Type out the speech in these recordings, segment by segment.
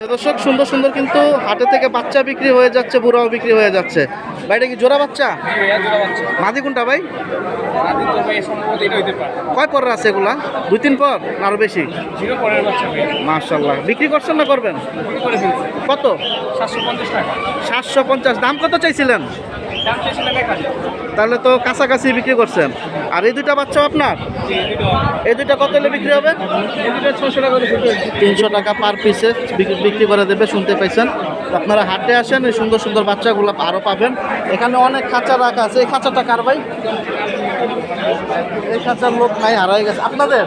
দর্শক সুন্দর সুন্দর কিন্তু হাটে থেকে বাচ্চা বিক্রি হয়ে যাচ্ছে, বুড়াও বিক্রি হয়ে যাচ্ছে। ভাই এটা কি জোড়া বাচ্চা? মাদি কোনটা ভাই? কয় পরের আছে এগুলা? 2-3 পর না আরো বেশি? মাশাআল্লাহ। বিক্রি করছেন না করবেন? কত? 750। দাম কত চাইছিলেন? তাহলে তো কাছাকাছি বিক্রি করছেন। আর এই দুইটা বাচ্চা আপনার? এই দুইটা কত হলে বিক্রি হবে? 300 টাকা পার পিসে বিক্রি করে দেবে। শুনতে পাইছেন? আপনারা হাটে আসেন, এই সুন্দর সুন্দর বাচ্চাগুলো আরও পাবেন। এখানে অনেক খাঁচা রাখা আছে। এই খাঁচাটা কার ভাই? এই খাঁচার লোক নাই, হারাই গেছে আপনাদের?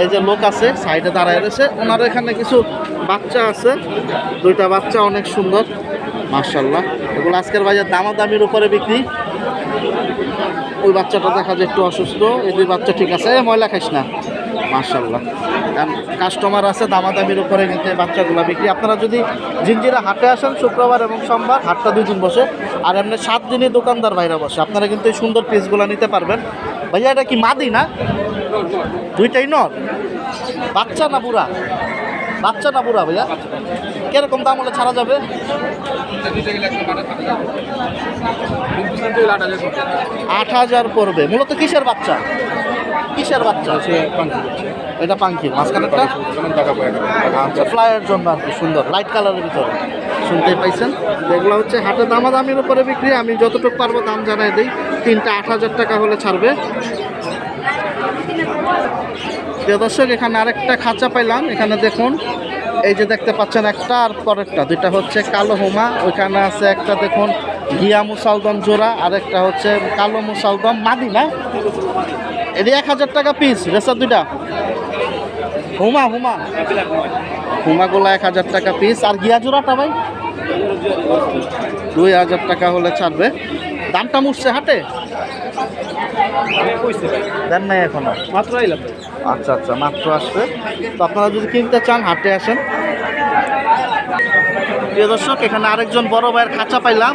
এই যে লোক আছে সাইডে দাঁড়ায় রয়েছে, ওনার এখানে কিছু বাচ্চা আছে। দুইটা বাচ্চা অনেক সুন্দর মাশাআল্লাহ। এগুলো আজকের বাজার দামাদামির উপরে বিক্রি। ওই বাচ্চাটা দেখা যায় একটু অসুস্থ, এই দুই বাচ্চা ঠিক আছে। ময়লা খাইস না মাশাআল্লাহ। কারণ কাস্টমার আছে, দামাদামির উপরে কিন্তু এই বাচ্চাগুলো বিক্রি। আপনারা যদি জিঞ্জিরা হাটে আসেন শুক্রবার এবং সোমবার, হাটটা 2 দিন বসে, আর এমনি 7 দিনই দোকানদার বাইরে বসে। আপনারা কিন্তু এই সুন্দর পিসগুলো নিতে পারবেন। ভাইয়া এটা কি মাদি না? দুইটাই নর? বাচ্চা না বুড়া? বাচ্চা না বুড়া ভাইয়া? কিরকম দাম হলে ছাড়া যাবে? 8,000 পড়বে। মূলত কিসের বাচ্চা? কিসের বাচ্চা? এটা পাঙ্কি। মাঝখানেরটা আচ্ছা, ফ্লাইয়ের জন্য আর কি, সুন্দর লাইট কালারের ভিতরে। শুনতেই পাইছেন? এগুলো হচ্ছে হাটে দামাদামির উপরে বিক্রি। আমি যতটুকু পারবো দাম জানাই দিই। 3টা 8,000 টাকা হলে ছাড়বে। প্রিয় দর্শক, এখানে আরেকটা খাঁচা পাইলাম। এখানে দেখুন, এই যে দেখতে পাচ্ছেন একটা আর পরেরটা, দুইটা হচ্ছে কালো হোমা। ওইখানে আছে একটা দেখুন গিয়া মুসালদম জোড়া, আর একটা হচ্ছে কালো মুসালদম মাদি না? এটি 1,000 টাকা পিস। রেসার দুইটা হুমা হুমা হুমাগুলা 1,000 টাকা পিস। আর গিয়া জোড়াটা ভাই 2,000 টাকা হলে ছাড়বে। দামটা মুছছে হাটে? দেন নাই এখনো? মাত্র আইলাম। আচ্ছা আচ্ছা, মাত্র আসছে। তো আপনারা যদি কিনতে চান হাটে আসেন। প্রিয় দর্শক, এখানে আরেকজন বড় ভাইয়ের খাঁচা পাইলাম।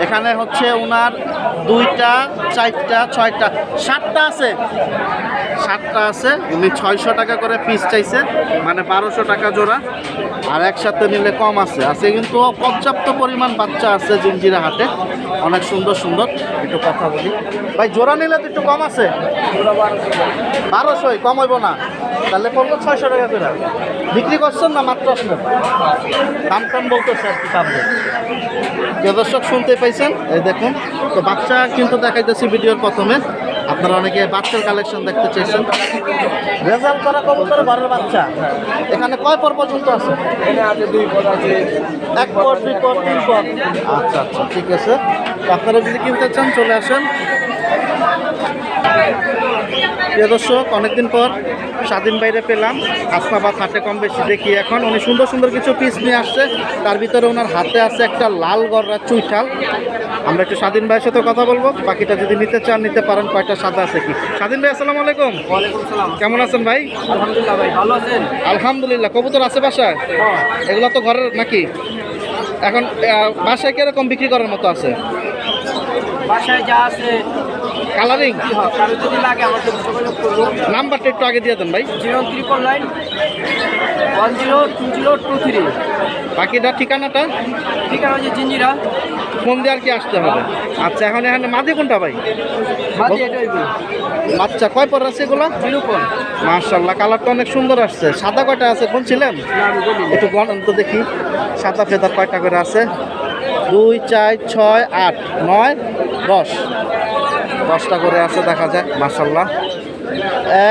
এখানে হচ্ছে ওনার 2টা 4টা 6টা 7টা আছে। 7টা আছে। উনি 600 টাকা করে পিস চাইছে, মানে 1200 টাকা জোড়া। আর একসাথে নিলে কম আছে। আছে কিন্তু পর্যাপ্ত পরিমাণ বাচ্চা আছে জিঞ্জিরা হাটে, অনেক সুন্দর সুন্দর। একটু কথা বলি ভাই, জোড়া নিলে তো একটু কম আছে? 1200 কম হইব না? তাহলে পড়লো 600 টাকা করে। বিক্রি করছেন না মাত্র আসলেন? দাম টাম বলতেছে আর কি সামনে। প্রিয় দর্শক, শুনতে পাইছেন? এই দেখুন, তো বাচ্চা কিন্তু দেখাইতেছি ভিডিওর প্রথমে। আপনারা অনেকে বাচ্চার কালেকশন দেখতে চাইছেন। রেজাল্ট করা কবুতর ঘরের বাচ্চা। এখানে কয় পর পর্যন্ত আছে? এখানে আছে 2 পর আছে, 1 পর 2 পর 3 পর। আচ্ছা আচ্ছা, ঠিক আছে। তো আপনারা যদি কিনতে চান চলে আসেন। প্রিয় দর্শক, অনেকদিন পর স্বাধীন বাইরে পেলাম। হাসনাবাদ হাটে কম বেশি দেখি এখন। উনি সুন্দর সুন্দর কিছু পিস নিয়ে আসছে। তার ভিতরে ওনার হাতে আছে একটা লাল গররা চুইঠাল। আমরা একটু স্বাধীন ভাইয়ের সাথে কথা বলবো। বাকিটা যদি নিতে চান নিতে পারেন। কয়টা সাদা আছে কি? স্বাধীন ভাই, আসসালামু আলাইকুম। ওয়ালাইকুম সালাম। কেমন আছেন ভাই? আলহামদুলিল্লাহ ভাই, ভালো আছেন? আলহামদুলিল্লাহ। কবুতর আছে বাসায়? এগুলো তো ঘরের নাকি? এখন বাসায় কিরকম বিক্রি করার মতো আছে? বাসায় যা আছে কালারিং। কারো যদি লাগে আমার সাথে যোগাযোগ করবো। নাম্বারটা একটু আগে দিয়ে দেন ভাই। 039 102023। বাকিটা ঠিকানাটা? ঠিকানা হচ্ছে জিঞ্জিরা। ফোন দিয়ে আর কি আসতে হবে? আচ্ছা, এখন এখানে মাদি কোনটা ভাই? মাঝে এটাই বাচ্চা কয় পর আছে এগুলো? 0 পর। মাশাআল্লাহ, কালারটা অনেক সুন্দর আসছে। সাদা কয়টা আছে কোন ছিলেন? না, আমি বলি একটু গণন তো দেখি। সাদা ফেদার কয়টা করে আছে? 2 4 6 8 9 10। 10টা করে আছে দেখা যায়। মাশাআল্লাহ।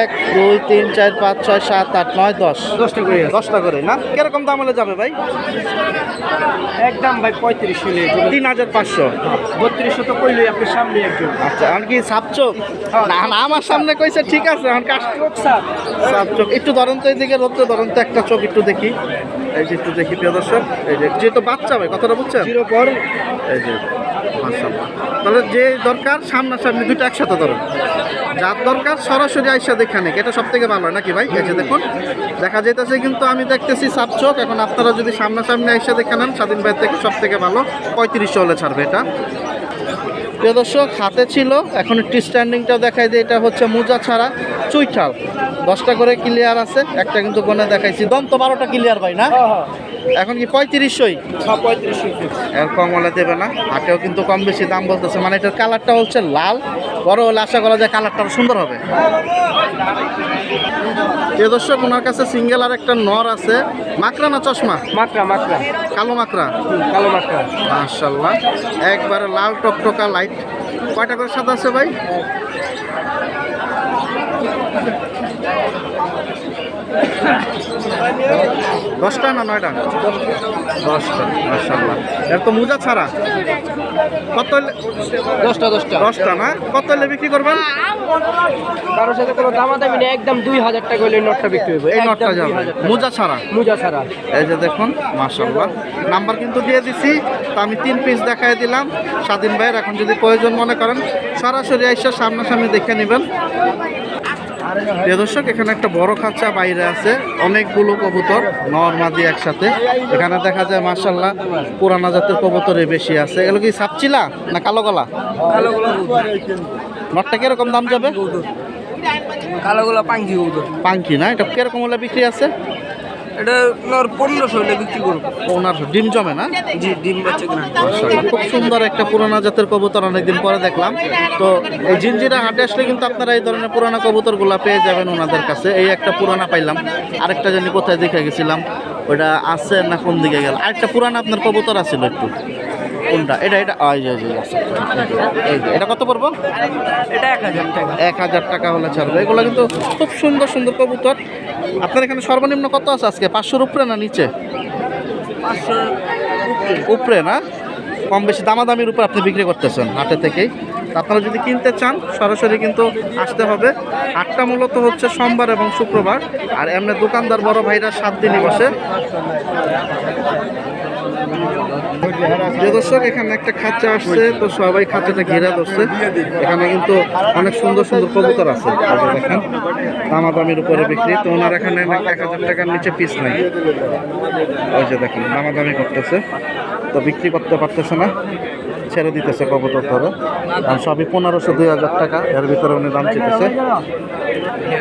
1 2 3 4 5 6 7 8 9 10। 10টা করে 10টা করে না? কিরকম দাম হলে যাবে ভাই? একদম ভাই 35 হলে 3,500। 3200 তো কইলই আপনি সামনে একজন। আচ্ছা, আর কি সাপচোক? না না, আমার সামনে কইছে ঠিক আছে। এখন চোখ সাপ। সাপচোক একটু ধরুন তো, এইদিকে রোদতে ধরুন তো একটা চোখ একটু দেখি। এই যে একটু দেখি প্রিয় দর্শক। এই যে যেহেতু বাচ্চা ভাই, কথাটা বুঝছেন? 0 পর। এই যে মাশাআল্লাহ। তাহলে যে দরকার সামনাসামনি দুটো একসাথে ধরুন। যার দরকার সরাসরি আইসা দেখে নিক, এটা সব থেকে ভালো হয় নাকি ভাই? এই যে দেখুন, দেখা যেতেছে কিন্তু আমি দেখতেছি সাপচোক। এখন আপনারা যদি সামনাসামনি আইসা দেখে নেন, স্বাধীন ভাইয়ের থেকে সব থেকে ভালো। 3500 হলে ছাড়বে এটা। প্রিয় দর্শক, হাতে ছিল। এখন একটু স্ট্যান্ডিংটা দেখাই দিই। এটা হচ্ছে মোজা ছাড়া চুইঠাল। 10টা করে ক্লিয়ার আছে, একটা কিন্তু গনে দেখাইছি। দম তো 12টা ক্লিয়ার ভাই না? এখন কি 3500? সব 3500 ফিক্স। এর কম হলে দেবে না, হাটেও কিন্তু কম বেশি দাম বলতেছে, মানে এটার কালারটা হচ্ছে লাল, বড় হলে আশা করা যায় কালারটা আরো সুন্দর হবে। প্রিয় দর্শক, ওনার কাছে সিঙ্গেল আর একটা নর আছে। মাকড়া না চশমা? মাকড়া মাকড়া, কালো মাকড়া, কালো মাকড়া। মাশাআল্লাহ, একবারে লাল টকটকা লাইট। কয়টা করে সাদা আছে ভাই? দশটা না 9টা? 10টা, মাশাআল্লাহ। এর তো মোজা ছাড়া। কত হলে? 10টা 10টা। 10টা না? কত হলে বিক্রি করবেন? কারোর সাথে কোনো দামাদামি নেই, একদম 2000 টাকা হলে নটটা বিক্রি হবে। এই নটটা যাবে মোজা ছাড়া। মোজা ছাড়া। এই যে দেখুন, মাশাআল্লাহ, নাম্বার কিন্তু দিয়ে দিছি। তো আমি 3 পিস দেখাই দিলাম স্বাধীন ভাইয়ের। এখন যদি প্রয়োজন মনে করেন সরাসরি এসে সামনাসামনি দেখে নেবেন। প্রিয় দর্শক, এখানে একটা বড় খাঁচা বাইরে আছে, অনেকগুলো কবুতর নর মাদি একসাথে। এখানে দেখা যায় মাশাআল্লাহ পুরানা জাতের কবুতরে বেশি আছে। এগুলো কি সাপচিলা না কালো গলা? কালো গুলো নটটা কিরকম দাম যাবে? কালো গুলো পাঙ্কি উদর। পাঙ্কি না? এটা কিরকম হলে বিক্রি আছে? এটা নর 1500 হলে বিক্রি করব। ওনার ডিম জমে না? জি, ডিম বাচ্চা কিনা। মাশাআল্লাহ, খুব সুন্দর একটা পুরানা জাতের কবুতর, অনেকদিন পরে দেখলাম। তো এই জিঞ্জিরা হাটে আসলে কিন্তু আপনারা এই ধরনের পুরানা কবুতরগুলো পেয়ে যাবেন ওনাদের কাছে। এই একটা পুরানা পাইলাম, আরেকটা জানি কোথায় দেখে গেছিলাম, ওটা আছে না কোন দিকে গেল। আরেকটা পুরানা আপনার কবুতর আছিল একটু, কোনটা? এটা এটা এই যে আছে। এই যে, এটা কত পড়বো? এটা 1000 টাকা। 1000 টাকা হলে ছাড়বে। এগুলো কিন্তু খুব সুন্দর সুন্দর কবুতর। আপনার এখানে সর্বনিম্ন কত আছে আজকে? 500-র উপরে না নিচে? 500 উপরে না? কম বেশি দামাদামির উপর আপনি বিক্রি করতেছেন হাটে থেকেই। তো আপনারা যদি কিনতে চান সরাসরি কিন্তু আসতে হবে। হাটটা মূলত হচ্ছে সোমবার এবং শুক্রবার, আর এমনি দোকানদার বড় ভাইরা 7 দিনই বসে। প্রিয় দর্শক, এখানে একটা খাঁচা আসছে, তো সবাই খাঁচাটা ঘেরা ধরছে। এখানে কিন্তু অনেক সুন্দর সুন্দর কবুতর আছে, এই যে দেখেন দামাদামির উপরে বিক্রি। তো ওনার এখানে 1000 টাকার নিচে পিস নাই। ওই যে দেখেন দামাদামি করতেছে, তো বিক্রি করতে পারতেছে না, ছেড়ে দিতেছে কবুতর ধরে। কারণ সবই 1500-2000 টাকা, এর ভিতরে উনি দাম চেতেছে।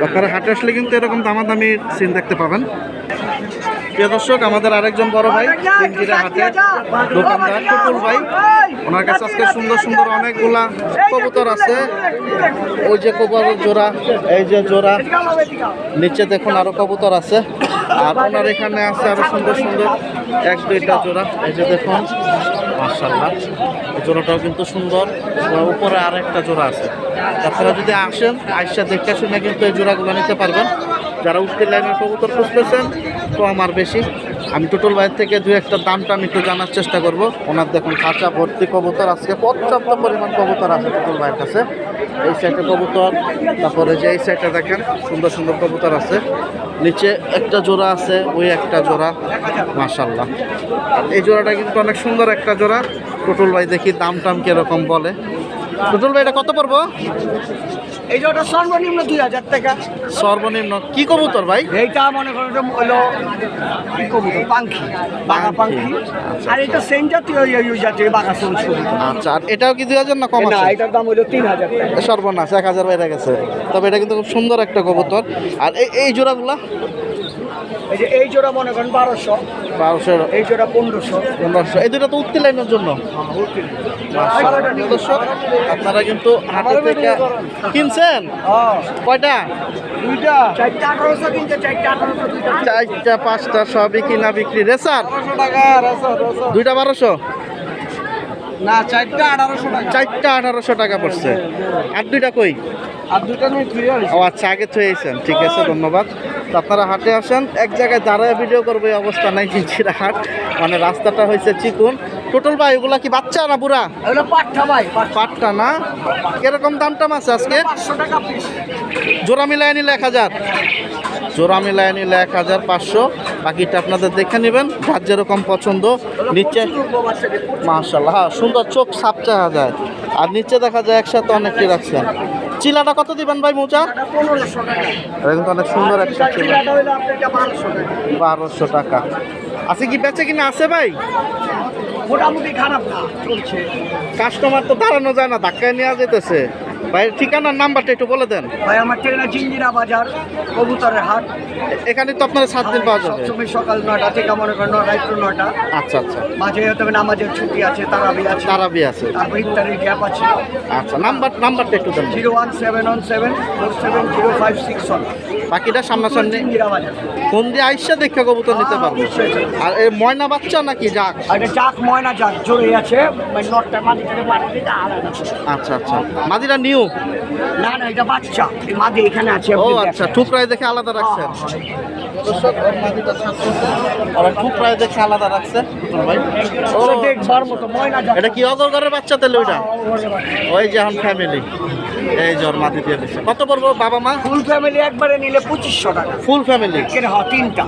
আপনারা হাটে আসলে কিন্তু এরকম দামাদামির সিন দেখতে পাবেন। প্রিয় দর্শক, আমাদের আরেকজন বড় ভাই তিনজিরা হাটে দোকানদার টুকুল ভাই, ওনার কাছে আজকে সুন্দর সুন্দর অনেকগুলা কবুতর আছে। ওই যে কবুতর জোড়া, এই যে জোড়া, নিচে দেখুন আরো কবুতর আছে। আর ওনার এখানে আছে আরো সুন্দর সুন্দর 1-2টা জোড়া। এই যে দেখুন, মাশাআল্লাহ, এই জোড়াটাও কিন্তু সুন্দর। উপরে আর একটা জোড়া আছে। আপনারা যদি আসেন আইসা দেখে শুনে কিন্তু এই জোড়াগুলো নিতে পারবেন। যারা উঠতে লাইনের কবুতর খুঁজতেছেন তো আমার বেশি, আমি টুটুল ভাইয়ের থেকে 2-1টা দামটা আমি একটু জানার চেষ্টা করব। ওনার দেখুন খাঁচা ভর্তি কবুতর, আজকে পর্যাপ্ত পরিমাণ কবুতর আছে টুটুল ভাইয়ের কাছে। এই সাইডে কবুতর, তারপরে যে এই সাইডে দেখেন সুন্দর সুন্দর কবুতর আছে। নিচে একটা জোড়া আছে, ওই একটা জোড়া, মাশাআল্লাহ। এই জোড়াটা কিন্তু অনেক সুন্দর একটা জোড়া। টুটুল ভাই দেখি দাম টাম কিরকম বলে। টুটুল ভাই, এটা কত পড়বো? এই যে ওটা সর্বনিম্ন 2000 টাকা। সর্বনিম্ন কি কবুতর ভাই? এইটা মনে করেন হলো কি কবুতর, পাঙ্খি, বাঘা পাঙ্খি। আচ্ছা, আর এটা সেম জাতীয় ওই জাতীয় বাঘা সবুজ কবুতর। আচ্ছা, আর এটাও কি 2000 না কম না, আছে? এটার দাম হলো 3000 টাকা। সর্বনাশ, 1000 বাইরে গেছে। তবে এটা কিন্তু খুব সুন্দর একটা কবুতর। আর এই জোড়াগুলা এই যে এই জোড়া মনে করেন 1200, 1200, এই জোড়া 1500। 1500। এই দুটো তো উঠতে লাইনের জন্য। দর্শক, আপনারা কিন্তু হাটে থেকে কিনছেন কয়টা? দুইটা, চারটা 1800 কিনতে, চারটা 1800 দুইটা। 4টা 5টা সবই কিনা বিক্রি। রেসার 1200 টাকা, রসো। দুইটা 1200, না, চারটা 1800 টাকা। 4টা 1800 টাকা পড়ছে। আর দুইটা কই? আর দুইটা নয় ফ্রি আছে। ও আচ্ছা, আগে থুয়েছেন, ঠিক আছে, ধন্যবাদ। তো আপনারা হাটে আসেন, এক জায়গায় দাঁড়ায় ভিডিও করবে এই অবস্থা নাই জিঞ্জিরা হাট, মানে রাস্তাটা হয়েছে চিকুন। টোটাল ভাই ওগুলা কি বাচ্চা না বুড়া? এগুলো পাঠা ভাই, পাটটা না? কিরকম দাম টাম আছে আজকে? 500 টাকা পিস। জোড়া মিলায় নিলে 1000, জোড়া মিলায় নিলে 1500। বাকিটা আপনাদের দেখে নেবেন, যার যেরকম পছন্দ। নিচে মাশাআল্লাহ, হ্যাঁ সুন্দর, চোখ সাপচা যায়। আর নিচে দেখা যায় একসাথে অনেকটি রাখছেন। চিলাটা কত দিবেন ভাই মোচা? 1500 টাকা। এটা কিন্তু অনেক সুন্দর একটা চিলা। চিলাটা হইলো আপনার 1200 টাকা। 1200 টাকা। আছে কি বেচে কিনা আছে ভাই? মোটামুটি খারাপ না, চলছে। কাস্টমার তো দাঁড়ানো যায় না, ধাক্কায় নেওয়া যেতেছে। ভাই ঠিকানার নাম্বারটা একটু বলে দেন। ভাই আমার ঠিকানা জিঞ্জিরা বাজার, কবুতরের হাট। এখানে তো আপনার 7 দিন পাওয়া যাবে। সবসময় সকাল 9টা থেকে মনে করেন 9টা টু 9টা। আচ্ছা আচ্ছা, মাঝে হয়তো নামাজের ছুটি আছে, তারাবি আছে, তারাবি আছে। তারপর ইফতারের গ্যাপ আছে। আচ্ছা, নাম্বারটা একটু দেন। 01717470561। বাকিটা সামনাসামনি জিঞ্জিরা বাজার। ফোন দিয়ে আইসা দেখা কবুতর নিতে পারবো। আর এই ময়না বাচ্চা নাকি যাক? আর এটা জাক ময়না জাক জোরে আছে, মানে নটটা মাটিটাকে পাঠিয়ে দিতে আলাদা। আচ্ছা আচ্ছা, মাদিরা নিউ? না না, এটা বাচ্চা, এই মাদি এখানে আছে। ও আপনি আচ্ছা, দেখেন। ঠুকরাই দেখে আলাদা রাখছেন। দর্শক, ওর মাদিটা ছাড়তেছে, ওরা ঠুকরাই দেখে আলাদা রাখছে। টুটুল ভাই, ও ওটা দেখবার মতো ময়না জাক। এটা কি অগরগরের বাচ্চা তাহলে ওইটা? ওই যে এখন ফ্যামিলি, এই জ্বর মাটি দিয়ে দিচ্ছে। কত পড়বো বাবা মা? ফুল ফ্যামিলি একবারে নিলে 2500 টাকা। ফুল ফ্যামিলি এখানে হয় 3টা।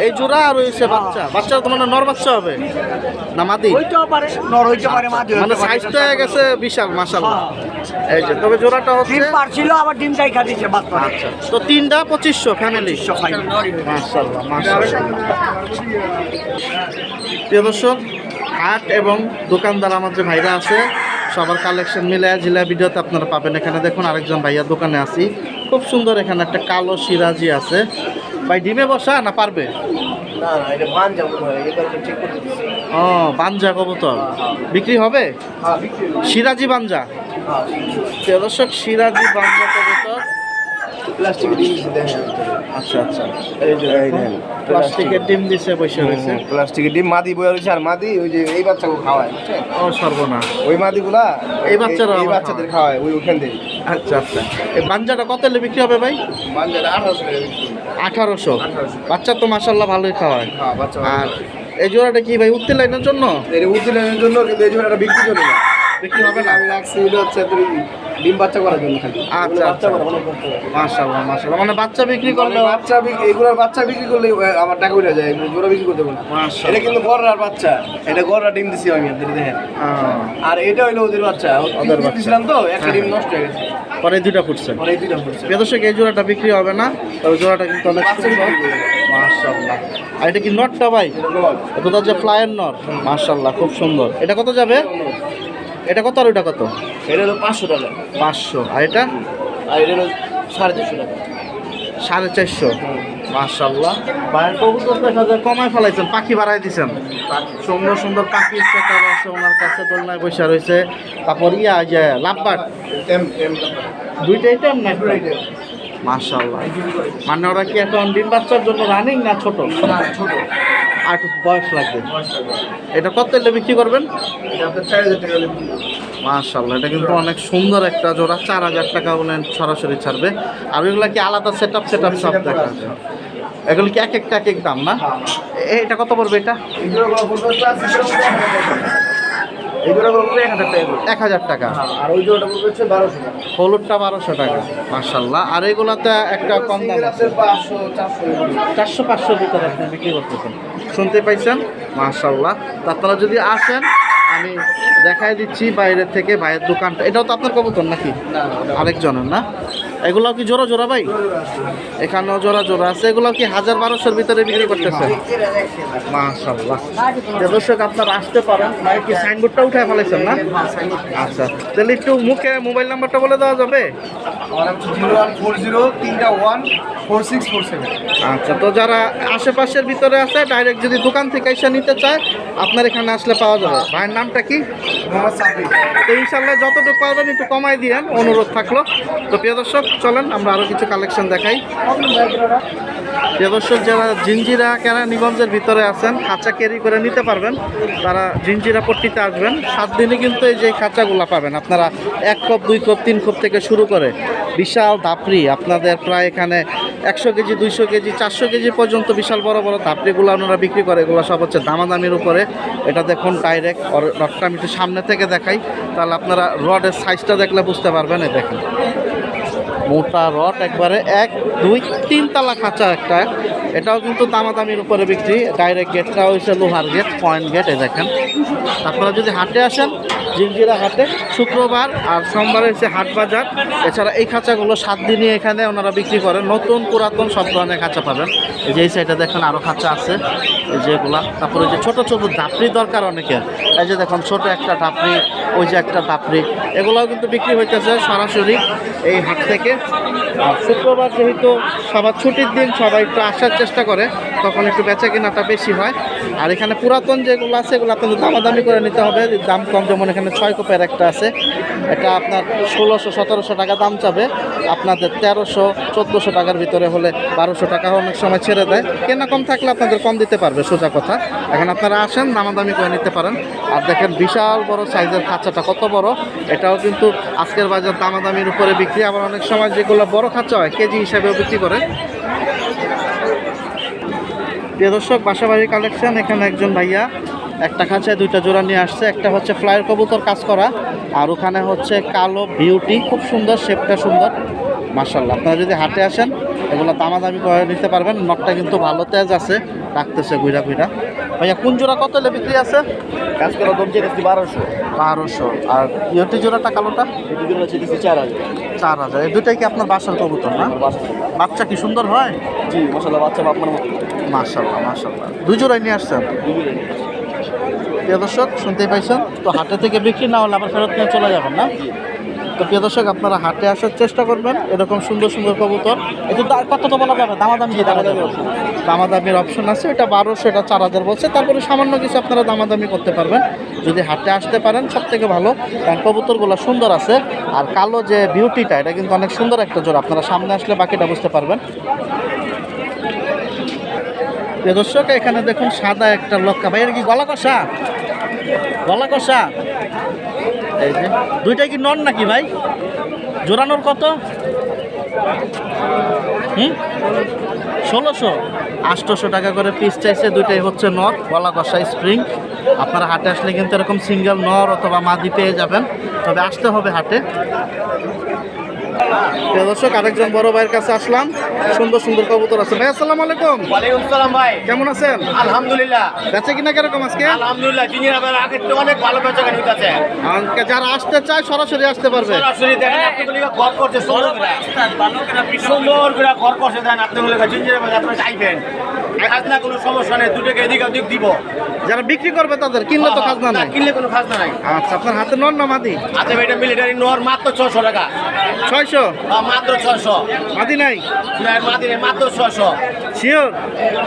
এই জোড়া আর হইছে বাচ্চা। বাচ্চা তোমার নর বাচ্চা হবে না মাদি? হইতেও পারে, নর হইতে পারে, মাদি মানে হইতে পারে। সাইজটা হয়ে গেছে বিশাল মাশাআল্লাহ। এই যে তবে জোড়াটা হচ্ছে ডিম পারছিল, আবার ডিমটাই খা দিচ্ছে বাদ করে। আচ্ছা, তো 3টা 2500 ফ্যামিলি। 2500 ফাইনাল। মাশাআল্লাহ মাশাআল্লাহ। প্রিয় দর্শক, হাট এবং দোকানদার আমার যে ভাইরা আছে সবার কালেকশন মিলে জিলা ভিডিওতে আপনারা পাবেন। এখানে দেখুন আরেকজন ভাইয়ার দোকানে আছি, খুব সুন্দর। এখানে একটা কালো সিরাজি আছে। ভাই ডিমে বসা না পারবে? না না, এটা বান যাবো ভাই, এটা ঠিক করে দিচ্ছি। ও বাঞ্জা কবুতর বিক্রি হবে? হ্যাঁ, বিক্রি হলো। সিরাজি বাঞ্জা। হ্যাঁ, প্রিয় দর্শক, সিরাজি বাঞ্জা কবুতর। প্লাস্টিকের ডিম দিছে দেখেন। আচ্ছা আচ্ছা, এই যে দেখুন, প্লাস্টিকের ডিম দিছে, বসে রয়েছে। প্লাস্টিকের ডিম মাদি বয়ে রয়েছে, আর মাদি ওই যে এই বাচ্চাকে খাওয়ায়, বুঝছেন? ও সর্বনাশ। ওই মাদিগুলা এই বাচ্চারা এই আবার বাচ্চাদের খাওয়ায় ওই ওখান থেকে। আচ্ছা আচ্ছা, এই বাঞ্জাটা কত হলে বিক্রি হবে ভাই? বাঞ্জাটা 1800 টাকা বিক্রি করে। 1800। 1800। বাচ্চা তো মাশাল্লাহ ভালোই খাওয়ায়। হ্যাঁ, বাচ্চা আর এই জোড়াটা কি ভাই উঠতে লাইনের জন্য এর উদ্দিনের জন্য, কিন্তু এই জন্য বিক্রি করে না। বিক্রি হবে না? আমি রাখছি হলো হচ্ছে তোর ডিম বাচ্চা করার জন্য খালি। আচ্ছা আচ্ছা, মাশাল্লাহ মাশাল্লাহ, মানে বাচ্চা বিক্রি করলে বাচ্চা এগুলোর বাচ্চা বিক্রি করলে আমার টাকা উঠে যায়, জোড়া বিক্রি করতে পারবো না। মাশাআল্লাহ। এটা কিন্তু গররার বাচ্চা, এটা গররা ডিম দিছি আমি, আপনি দেখেন। আর এটা হইলো ওদের বাচ্চা, ওদের বাচ্চা। দিছিলাম তো একটা ডিম নষ্ট হয়ে গেছে, পরে দুইটা ফুটছে। পরে এই দুইটা পড়ছে। বেদর্শক, এই জোড়াটা বিক্রি হবে না, তবে জোড়াটা কিন্তু অনেক বাচ্চা সুন্দর। বিক্রি করে। মাশাল্লাহ। আর এটা কি নটটা ভাই? এটা নর। এটা তো যে ফ্লায়ার নট। মাশাল্লাহ, খুব সুন্দর। এটা কত যাবে? এটা কত আর ওটা কত? এটা হলো 500 টাকা, 500। আর এটা আর এটা হলো 350 টাকা। 450। মাশাল্লাহ, বাইরের কবুতর দেখা যায় কমায় ফেলাইছেন, পাখি বাড়াই দিছেন। সুন্দর সুন্দর পাখি সেটআপ আছে ওনার কাছে, দোলনায় বসে রয়েছে। তারপর ইয়া যে লাভবাট, দুইটাই টাইম না? মাশাল্লাহ, মানে ওরা কি এখন ডিম বাচ্চার জন্য রানিং না ছোট? ছোট। আর একটু বয়স লাগবে। এটা কত হলে বিক্রি করবেন? এটা আপনার 4000 টাকা হলে বিক্রি করবো। মাশাল্লাহ, এটা কিন্তু অনেক সুন্দর একটা জোড়া। 4000 টাকা বলেন সরাসরি ছাড়বে। আর ওইগুলা কি আলাদা সেটআপ সব দেখা আছে? এগুলো কি এক একটা এক এক দাম না? এটা কত পড়বে এটা? এই জোড়াগুলো পড়বে প্লাস এই জোড়াগুলো পড়বে 1000 টাকা করে। 1000 টাকা। আর ওই জোড়াটা পড়বে হচ্ছে 1200 টাকা। হলুদটা 1200 টাকা। মাশাল্লাহ। আর এগুলাতে একটা কম দাম আছে, 500 400 400-500 ভিতরে আপনি বিক্রি করতেছেন। শুনতে পাইছেন? মাশাল্লাহ। তা আপনারা যদি আসেন, আমি দেখাই দিচ্ছি বাইরের থেকে ভাইয়ের দোকানটা। এটাও তো আপনার কবুতর নাকি? আরেকজনের না? এগুলো কি জোড়া জোড়া ভাই? এখানেও জোড়া জোড়া আছে। এগুলো কি 1000-1200-র ভিতরে বিক্রি করতেছেন? মাশাল্লাহ। দর্শক, আপনারা আসতে পারেন। ভাই কি সাইনবোর্ডটা উঠে ফেলেছেন না? আচ্ছা, তাহলে একটু মুখে মোবাইল নাম্বারটা বলে দেওয়া যাবে? আমার হচ্ছে 0140 আচ্ছা, তো যারা আশেপাশের ভিতরে আছে ডাইরেক্ট যদি দোকান থেকে এসে নিতে চায়, আপনার এখানে আসলে পাওয়া যাবে। ভাইয়ের নামটা কি? মোহাম্মদ সাব্বির। তো ইনশাল্লাহ যতটুকু পারবেন একটু কমাই দিয়েন, অনুরোধ থাকলো। তো প্রিয় দর্শক, চলেন আমরা আরও কিছু কালেকশন দেখাই। প্রিয় দর্শক, যারা জিঞ্জিরা কেরানীগঞ্জের ভিতরে আছেন, খাঁচা ক্যারি করে নিতে পারবেন, তারা জিঞ্জিরা পট্টিতে আসবেন। 7 দিনে কিন্তু এই যে খাঁচাগুলো পাবেন আপনারা, 1 খোপ 2 খোপ 3 খোপ থেকে শুরু করে বিশাল ধাপড়ি আপনাদের প্রায় এখানে 100 কেজি 200 কেজি 400 কেজি পর্যন্ত বিশাল বড় বড় ধাপড়িগুলো ওনারা বিক্রি করে। এগুলো সব হচ্ছে দামাদামির উপরে। এটা দেখুন ডাইরেক্ট, রডটা আমি একটু সামনে থেকে দেখাই, তাহলে আপনারা রডের সাইজটা দেখলে বুঝতে পারবেন। এই দেখেন, মোটা রড একবারে 1 2 3 তালা খাঁচা একটা। এটাও কিন্তু দামাদামির উপরে বিক্রি। ডাইরেক্ট গেটটা হচ্ছে লোহার গেট, পয়েন্ট গেট। এই দেখেন, আপনারা যদি হাটে আসেন জিঞ্জিরা হাটে শুক্রবার আর সোমবারে হচ্ছে হাট বাজার। এছাড়া এই খাঁচাগুলো 7 দিনই এখানে ওনারা বিক্রি করেন, নতুন পুরাতন সব ধরনের খাঁচা পাবেন। এই যে এই সাইডে দেখেন আরও খাঁচা আছে, এই যে এগুলা। তারপরে যে ছোটো ছোটো ধাপড়ি দরকার অনেকের, এই যে দেখুন ছোট একটা ধাপড়ি, ওই যে একটা ধাপড়ি, এগুলোও কিন্তু বিক্রি হইতেছে সরাসরি এই হাট থেকে। আর শুক্রবার যেহেতু সবার ছুটির দিন, সবাই একটু আসার চেষ্টা করে, তখন একটু বেচা কেনাটা বেশি হয়। আর এখানে পুরাতন যেগুলো আছে এগুলো আপনাদের দামাদামি করে নিতে হবে, দাম কম। যেমন এখানে 6 কোপের একটা আছে, এটা আপনার 1600-1700 টাকা দাম চাবে, আপনাদের 1300-1400 টাকার ভিতরে হলে 1200 টাকা অনেক সময় ছেড়ে দেয়। কেনা কম থাকলে আপনাদের কম দিতে পারবে, সোজা কথা। এখন আপনারা আসেন, দামাদামি করে নিতে পারেন। আর দেখেন বিশাল বড় সাইজের খাঁচাটা কত বড়, এটাও কিন্তু আজকের বাজার দামাদামির উপরে বিক্রি। আবার অনেক সময় যেগুলো বড় খাঁচা হয় কেজি হিসাবেও বিক্রি করে। প্রিয় দর্শক, বাসাবাড়ির কালেকশন। এখানে একজন ভাইয়া একটা খাঁচায় 2টা জোড়া নিয়ে আসছে। একটা হচ্ছে ফ্লায়ার কবুতর কাজ করা, আর ওখানে হচ্ছে কালো বিউটি, খুব সুন্দর, শেপটা সুন্দর মাশাআল্লাহ। আপনারা যদি হাটে আসেন এগুলো দামাদামি করে নিতে পারবেন। নটটা কিন্তু ভালো তেজ আছে, রাখতেছে ঘুরা ঘুরা। ভাইয়া কোন জোড়া কত হলে বিক্রি আছে? কাজ করা দাম চেয়েছি 1200। আর ইউটি জোড়াটা কালোটা? এটি জন্য চেয়েছি 4000। 4000। এই দুটাই কি আপনার বাসার কবুতর না? বাচ্চা কি সুন্দর হয়? জি মাশাআল্লাহ, বাচ্চা আপনার মতো। মাশাআল্লাহ মাশাআল্লাহ। 2 জোড়াই নিয়ে আসছেন? প্রিয় দর্শক, শুনতেই পাইছেন তো, হাটে থেকে বিক্রি না হলে আবার ফেরত নিয়ে চলে যাবেন না? তো প্রিয় দর্শক, আপনারা হাটে আসার চেষ্টা করবেন, এরকম সুন্দর সুন্দর কবুতর। একটু কত তো বলা যাবে? দামাদামি দামাদামির অপশন আছে। এটা 1200, এটা 4000 বলছে। তারপরে সামান্য কিছু আপনারা দামাদামি করতে পারবেন যদি হাটে আসতে পারেন, সব থেকে ভালো। কারণ কবুতরগুলো সুন্দর আছে। আর কালো যে বিউটিটা, এটা কিন্তু অনেক সুন্দর একটা জোড়া। আপনারা সামনে আসলে বাকিটা বুঝতে পারবেন। প্রিয় দর্শক, এখানে দেখুন সাদা একটা লক্কা। ভাই এর কি গলা কষা? গলা কষা। এই যে দুইটাই কি নন নাকি ভাই? জোড়ানোর কত? 1600। 800 টাকা করে পিস চাইছে। দুইটাই হচ্ছে নর, গলা কষা স্প্রিং। আপনারা হাটে আসলে কিন্তু এরকম সিঙ্গেল নর অথবা মাদি পেয়ে যাবেন, তবে আসতে হবে হাটে। প্রিয় দর্শক, আরেকজন বড় ভাইয়ের কাছে আসলাম, সুন্দর সুন্দর কবুতর আছে। ভাই আসসালামু আলাইকুম। ওয়ালাইকুম সালাম ভাই, কেমন আছেন? আলহামদুলিল্লাহ। বেচে কিনা কিরকম আজকে? আলহামদুলিল্লাহ, জিনিয়ার আবার আগের থেকে অনেক ভালো বেচাকেনা হইতাছে। আমাকে যারা আসতে চায় সরাসরি আসতে পারবে। সরাসরি দেখেন আপনাদের লিগা ঘর করছে, সুন্দর করে সুন্দর করে ঘর করছে। দেন আপনাদের লিগা জিনিয়ার বাজার আপনারা চাইবেন, খাজনা কোনো সমস্যা নেই, দুটোকে এদিক ওদিক দিব। যারা বিক্রি করবে তাদের কিনলে তো খাজনা নাই। কিনলে কোনো খাজনা নাই। আচ্ছা, আপনার হাতে নন না মাদি? আচ্ছা, এটা মিলিটারি নোয়ার মাত্র 600 টাকা। 600? মাত্র 600। মাদি নাই? মাদিনে মাত্র 600। শিওর?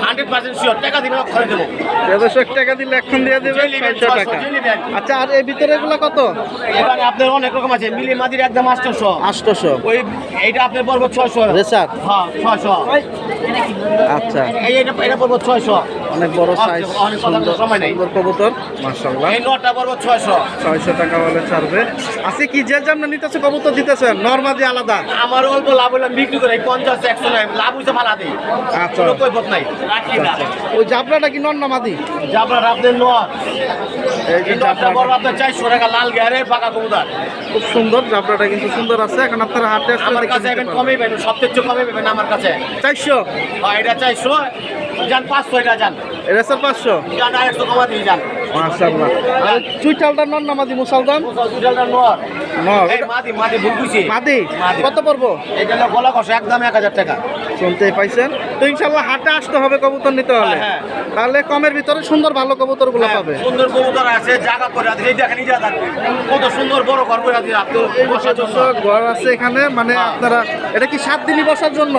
100% শিওর। টাকা দিলে করে দেবো। 150 টাকা দিলে এখন দিয়ে দেবেন 600 টাকা। আচ্ছা, আর এই ভিতরে এগুলো কত? এখানে আপনার অনেক রকম আছে। মিলি মাদির একদম 800। 800। ওই এইটা আপনার পড়বো 600। রেসার? হ্যাঁ 600। আচ্ছা, এটা পড়বো 600। অনেক বড় সাইজ, অনেক কথা বলার সময় নেই। সুন্দর কবুতর মাশাআল্লাহ। এই নটা পড়বো 600। 600 টাকা হলে ছাড়বে। আছে কি যে যেমন নিতেছে কবুতর দিতেছেন, নরমাদি আলাদা? আমার অল্প লাভ হইলাম বিক্রি করে 50-100 নাই, লাভ হইছে ভালো দেই। আচ্ছা, কোনো কৈফত নাই, রাখি না। ওই জাবরাটা কি নর না মাদি? জাবরা আপনার নোয়া, এই যে এই নটা জাবরাটা বড় আপনার 400 টাকা, লাল গেরে পাকা কবুতর। খুব সুন্দর, জাবরাটা কিন্তু সুন্দর আছে। এখন আপনারা হাটে আসলে আমার দেখে কাছে নিতে এখন পারবেন। কমই পাবেন, সবচেয়ে কমই পাবেন আমার কাছে। 400? হ্যাঁ, এটা 400 যান, 500 এটা যান, রেসার 500? যান 100 কমা দিয়ে যান। মাশাআল্লাহ। আর চুইটালটা নর না মাদি মুসালদান? দুটালটা নোয়ার। নর। এই মাদি ভুল কইছি। মাদি? মাদি। কত পড়বো? এটা হলো গলা কষা, একদম 1000 টাকা। শুনতেই পাইছেন তো। ইনশাল্লাহ হাটে আসতে হবে কবুতর নিতে হলে, হ্যাঁ। তাহলে কমের ভিতরে সুন্দর ভালো কবুতরগুলো হ্যাঁ, পাবে। সুন্দর কবুতর আছে, জায়গা করে আছে, এই দেখেন নিজে থাকবে কত সুন্দর বড় ঘর করে আছে আপনি বসার জন্য। ঘর আছে এখানে, মানে হ্যাঁ। আপনারা এটা কি 7 দিনই বসার জন্য?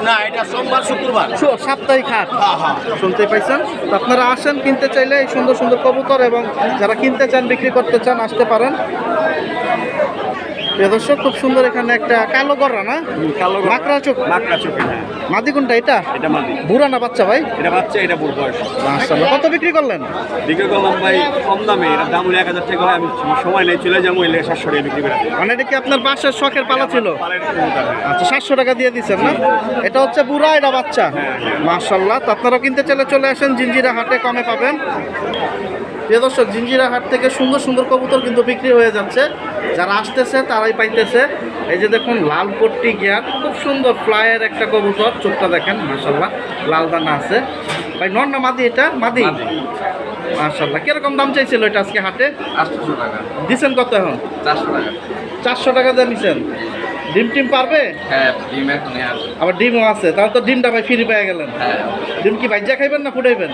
না, এটা সোমবার শুক্রবার। সাপ্তাহিক হাট। হ্যাঁ হ্যাঁ। শুনতেই পাইছেন তো। আপনারা আসেন কিনতে চাইলে এই সুন্দর সুন্দর কবুতর, এবং যারা কিনতে চান বিক্রি করতে চান আসতে পারেন। প্রিয় দর্শক, খুব সুন্দর এখানে একটা কালো গররা না? কালো মাকড়া চোখ। মাকড়া চোখে। হ্যাঁ, মাদি কোনটা? এটা এটা মাদি। বুড়া না বাচ্চা ভাই? এটা বাচ্চা, এটা বুড় বয়স। মাশাআল্লাহ। কত বিক্রি করলেন? বিক্রি করলাম ভাই কম দামে, এটার দাম হলো 1000 টাকা হয়। আমি সময় নেই, চলে যাবো, এলে 700 টাকা বিক্রি করে দিই। মানে এটা কি আপনার বাসার শখের পালা ছিল? পালের কবুতর, হ্যাঁ। আচ্ছা, 700 টাকা দিয়ে দিচ্ছেন না? এটা হচ্ছে বুড়া, এটা বাচ্চা। মাশাআল্লাহ। তো আপনারাও কিনতে চাইলে চলে আসেন, জিঞ্জিরা হাটে কমে পাবেন। প্রিয় দর্শক, জিঞ্জিরা হাট থেকে সুন্দর সুন্দর কবুতর কিন্তু বিক্রি হয়ে যাচ্ছে। যারা আসতেছে তারাই পাইতেছে। এই যে দেখুন লাল পট্টি গিয়ার, খুব সুন্দর ফ্লাইয়ের একটা কবুতর। চোখটা দেখেন মাশাআল্লাহ, লাল দানা আছে। ভাই নর না মাদি? এটা মাদি। মাশাআল্লাহ। কিরকম দাম চাইছিল এটা আজকে হাটে? 800 টাকা, দিছেন কত এখন? 400 টাকা। 400 টাকা দিয়ে নিছেন। ডিম টিম পারবে? হ্যাঁ, ডিম এখনই আছে। আবার ডিমও আছে, তাহলে তো ডিমটা ভাই ফ্রি পেয়ে গেলেন। হ্যাঁ, ডিম কি ভাইজা খাইবেন না ফুটাইবেন?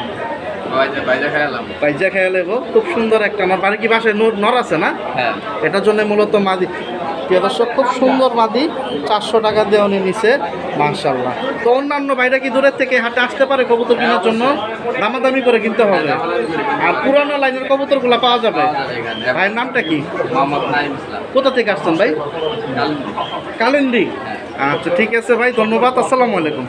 বাইজা খাইলাম। ভাইজা খাইয়া লেবো। খুব সুন্দর একটা নর। বাড়ি কি বাসায় নর আছে না? হ্যাঁ, এটার জন্য মূলত মাদি। প্রিয় দর্শক, খুব সুন্দর মাদি, 400 টাকা দিয়ে উনি নিছে। মাশাআল্লাহ। তো অন্যান্য বাইরে কি দূরের থেকে হাটে আসতে পারে কবুতর কেনার জন্য? দামাদামি করে কিনতে হবে। আর পুরানো লাইনের কবুতরগুলো পাওয়া যাবে। এখানে ভাইয়ের নামটা কি? মোহাম্মদ নাইম ইসলাম, কোথা থেকে আসছেন ভাই? কালিন্দী। কালিন্দি। আচ্ছা ঠিক আছে ভাই, ধন্যবাদ। আসসালামু আলাইকুম।